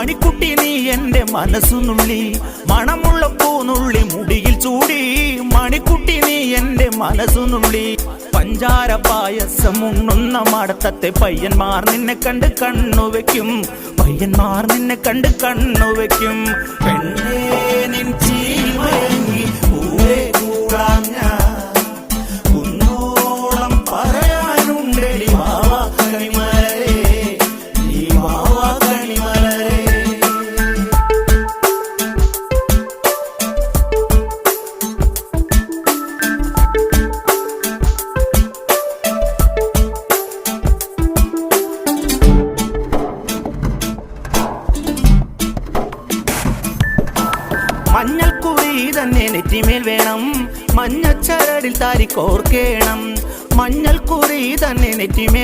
മണിക്കുട്ടി നീ എൻ്റെ മനസ്സുനുള്ളി, മണമുള്ള പൂനുള്ളി മുടിയിൽ ചൂടി. മണിക്കുട്ടി നീ എൻ്റെ മനസ്സുനുള്ളി, പഞ്ചാര പായസം ഉണ്ണുന്ന മടത്തത്തെ പയ്യന്മാർ നിന്നെ കണ്ട് കണ്ണുവെക്കും, പയ്യന്മാർ നിന്നെ കണ്ട് കണ്ണുവെക്കും. പെണ്ണേ നിൻ ചീമയങ്ങി പൂവേ കൂടാം ഞാൻ, കുന്നോളം പറയാനുണ്ടെടി വാവാ കണിമലരേ, നീ വാവാ കണിമലരേ. മഞ്ഞൾക്കുറി തന്നെ നെറ്റിമേൽ വേണം, മഞ്ഞച്ചരടിൽ താരി കോർക്കേണം. മഞ്ഞൾക്കുറി തന്നെ നെറ്റിമേൽ